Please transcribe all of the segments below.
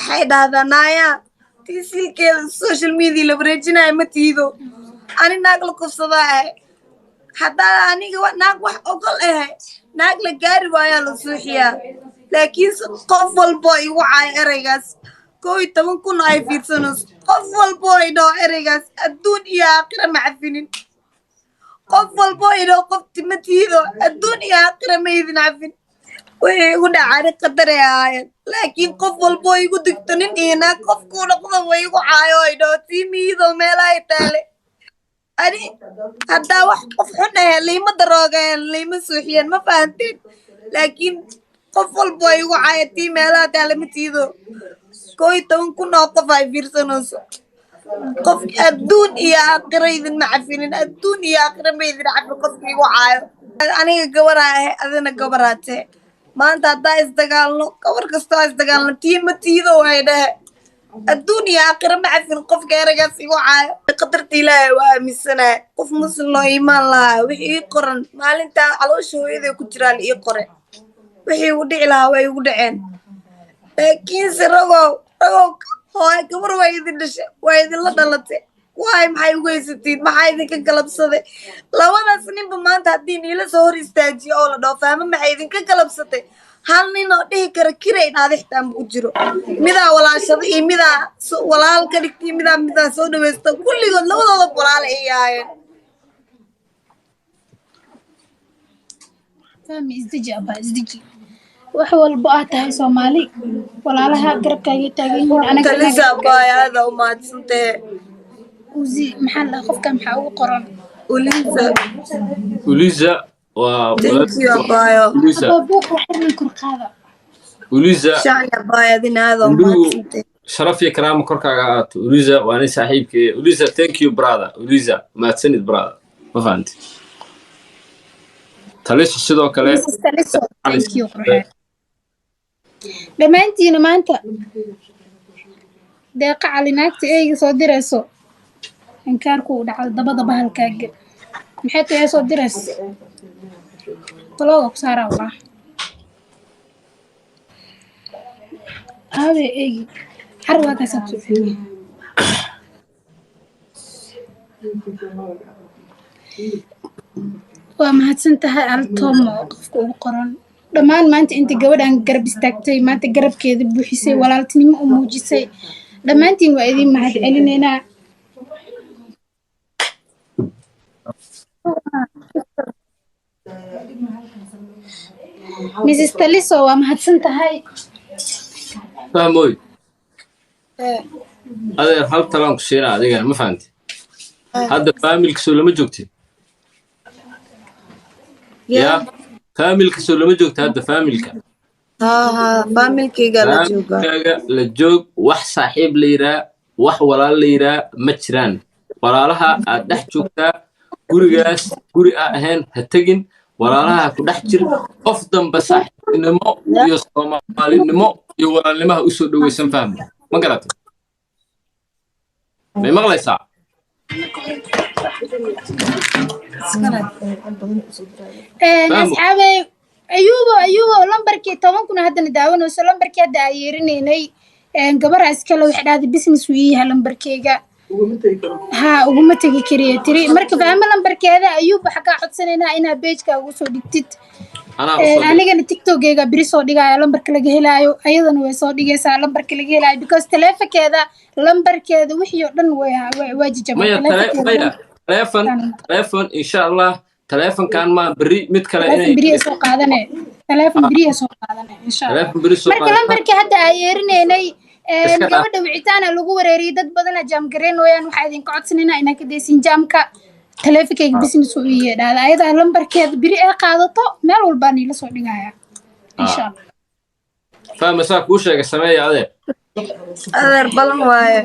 حيدا هذا نايا تيسيل كذا السوشيال ميديا لبريجنا متيدو أنا ناقل قصة حتى أنا ناق واحد أقول ناقل جاري ويا لصوحيا لكن قفل بوي وعاي إرجاس كوي تمن كون أي في سنوس قفل بوي دو إرجاس الدنيا آخر معفنين قفل بوي دو قفت متيدو الدنيا آخر ما يذن عفن ويقول عارف قدر يا لكن قفل بوي يقول دكتورين هنا قف كون قف ويقول عاي دو تيمي دو ملا يتالي أني هذا واحد قف حنا اللي ما دراجة اللي مسوحيان ما فهمتين لكن قفل بوي وعايتي ملا تالي متيدو كوي تون كنا قفاي فيرسونوس قف الدنيا آخر يذن معفنين الدنيا آخر ما يذن عفن قفي وعاي أنا جبرها أنا جبرته ما أنت هذا استقالنا كور كستا استقالنا تيم متيدو هيدا الدنيا آخر معفن قف كيرجع وعاي قدرتي لا ومسنا قف مسلم إيمان لا وحي قرن ما أنت على شو إذا كتير على قرن وحي ودي لها وحي ودعين لكن سرقوا هاي كبر وايد لا دلتي واي maxay ugu haysatiin maxay idinka galabsaday labada snin ba maanta hadii niila soo hor istaajiyo oo la dhoofaamo maxay idinka galabsatay hal nin oo dhihi kara kireyn aad ixtaan ku jiro midaa walaashada iyo midaa walaal ka dhigtay midaa soo dhaweysta kulligood labadooda walaal ay yaayeen fahmi isdiji wax walba aad tahay Soomaali walaalaha garabkaaga taagan anaga kalisa baayada oo maadsantay وزي محل خوفك محاو قرن وليزا تنكيو بايو بابوك واحد من كرقادة وليزا شعيا بايا دين هذا ومعصمتي شرف يا كرام كركاغات وليزا وانا صاحبك وليزا ثانك يو براذر وليزا ما تسند براذر ما فهمت تليش sidoo kale ثانك يو دمانتينا maanta deeqa calinaagta eeyga soo dirayso inkaarku u dhacay dabada bahalkaaga maxay tahay soo dirays talooga ku saara waa hada eeygi harwa ka sabto waa mahadsantahay altomo qofka ugu qoran dhamaan maanta inta gabadhan garab istaagtay maanta garabkeeda buuxisay walaaltinimo u muujisay dhamaantiin waa idin mahad celinayna Mrs. Taliso waa mahadsantahay fahmoy adeer hal talaan ku sheena adiga ma fahanti hadda familka soo lama joogtid ya familka soo lama joogtid hadda familka familkayga la joog wax saaxiib la yiraa wax walaal la yiraa ma jiraan walaalaha aad dhex joogtaa gurigaas guri ahayn ha tagin walaalaha ku dhex jir qof damba saaxiibnimo iyo Soomaalinimo iyo walaalnimaha u soo dhaweysan fahmo ma garatay ma maqlaysaa asxaabay ayuubo lambarkii 10 kuna hadana daawanayso lambarkii hadda ay yeerineenay gabar iskale wax dhaaday business wiiyaha lambarkeyga uguma tagi kariye tiri marka fahmo lambarkeeda ayuub waxa ka codsanayna ina page-ka ugu soo dhigtid anigana TikTok-geyga biri soo dhigaya lambarka laga helaayo ayadana way soo dhigaysaa lambarka laga helaayo because lambarkeeda wixii oo dhan way waajijamay telephone insha Allah telephone kan ma biri mid kale inay biri soo qaadanay telephone biri soo qaadanay insha Allah marka lambarka hadda ay yeerineenay gabadha wicitaana lagu wareeriyay dad badan jam gareen wayaan waxa idin ka codsanayna inaa ka deysin jamka telefonkeyga business u yeedhaada ayada lambarkeeda biri ay qaadato meel walba ni la soo dhigaya insha Allah fahma saa ku sheegay sameeyo adeer balan waaye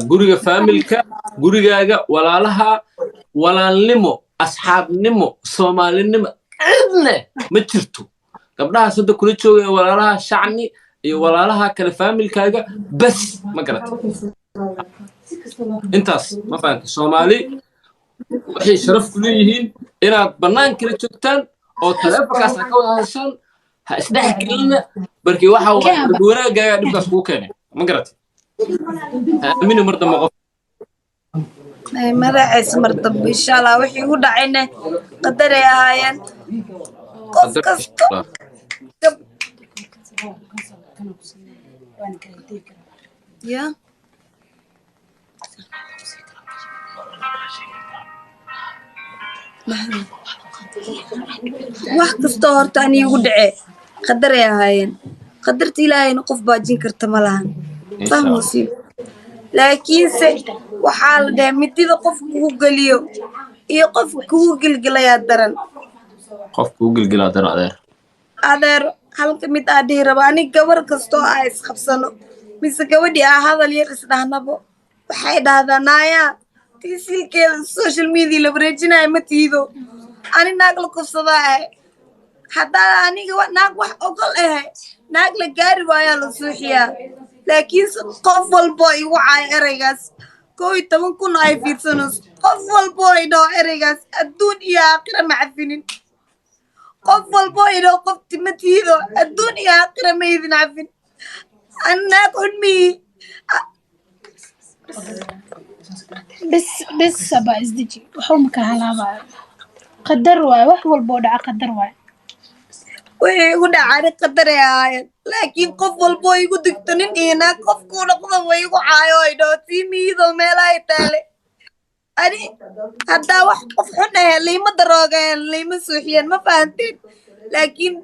guriga familka gurigaaga walaalaha walaalnimo asxaabnimo Soomaalinimo cidna ma jirto gabdhaha sida kula joogay walaalaha shacni iyo walaalaha kale familkaaga bas ma garatay intaas ma fahanti Soomaali waxay sharaf ku leeyihiin inaad banaan kala joogtaan oo telefoonkaas ka wada hadashaan ha isdhexgelina barkii waxa wanaagaaga dhibkaas ku keenay ما قرأت آمين مرة ما قف magaciisa mar dambe insha allah wixii igu dhacayna qadaray ahaayeen qof قدر إن شاء kasto الله ya wax kastoo horta ani igu dhacee qadaray ahaayeen qadarta ilaahayna qof baajin karta ma lahan إن شاء الله fahmaysi laakiinse waxaa la dhahay midida qof kugu geliyo iyo qof kugu gelgelayaa daran قف جوجل قلا در عليه adeer halka mid aa dhihi raba anig gabar kastoo aa isqabsano mise gabadhii aa hadal yar isdhahnabo waxay dhahdaa naayaa tii silkeeda social media la wareejinayo ma tiido ani naag la kufsadaa ahay haddaa aniga naag wax ogol ahay naag la gaari waayaa la suuxiyaa laakiinse qof walboo igu caay ereygaas 11 kun ay fiirsanayso qof walboo idhoo ereygaas adduun iyo aakhira ma cafinin qof walbo idhoo qofti ma tiido adduun iyo aakhira ma idin cafin annaag xunmii بس سبا ازدجي وحومك هلاما قدر واي wax walbo dhaca qadar waay wixii igu dhacani qadaray ahaayeen laakiin qof walbo igu digto nin iyo naag qofkuu dhaqda way igu caayo idhoo tii miidoo meelahay taale ani haddaa wax qof xun ahe liima daroogeen liima suuxiyeen ma fahanteen laakiin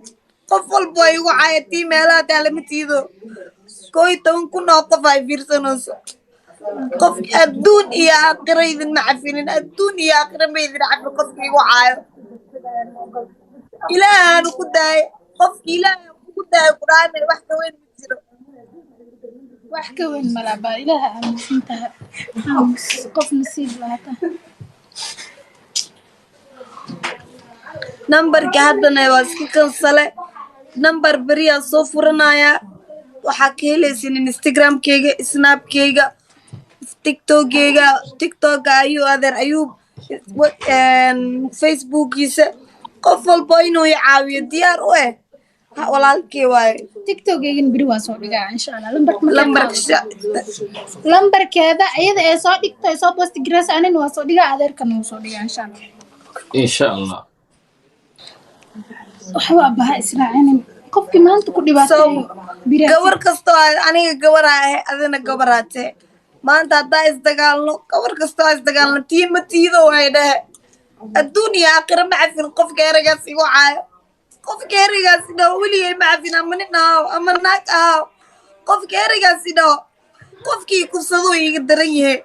qof walbo igu caaya tii meelaha taale ma tiido 11 kun oo qof ay fiirsanayso qof adduun iyo aakhira idinma cafinin adduun iyo aakhira ma idin cafin qofka igu caayo ilaahaanu ku daaye qofki ilaaha kugu daayo quraana wax ka weyn ma jiro wax ka weyn malaba ilaaha aaminsantahay qof nasiib laata nambarka haddana waa iska kansale nambar beriyaa soo furanayaa waxaa ka helaysin instagramkeyga snapkeyga tiktokeyga tiktoka ayuu adeer ayuu facebookiisa qof walbo inuu i caawiyo diyaar u eh walaalkii waaye tiktokeygan beri waa soo dhigaa insha allah lambarkeeda iyada ee soo dhigto ee soo post gareys anina waa soo dhigaa adeerkana wuu soo dhigaa insha allah إن شاء الله waxba baha israacinin qofkii maanta ku dhibaatay gabar kastoo aniga gabar ahay adina gabaraatee maanta haddaa isdagaalno gabar kastoo isdagaalno tii ma tiido way dhehe adduun iyo aakhira ma cafin qofka ereygaas igu caayo qofka ereygaas idhaho weligay ma cafin ama nin ahaw ama naag ahaw qofka ereygaas idhaho qofkii kufsaduu iga daran yahe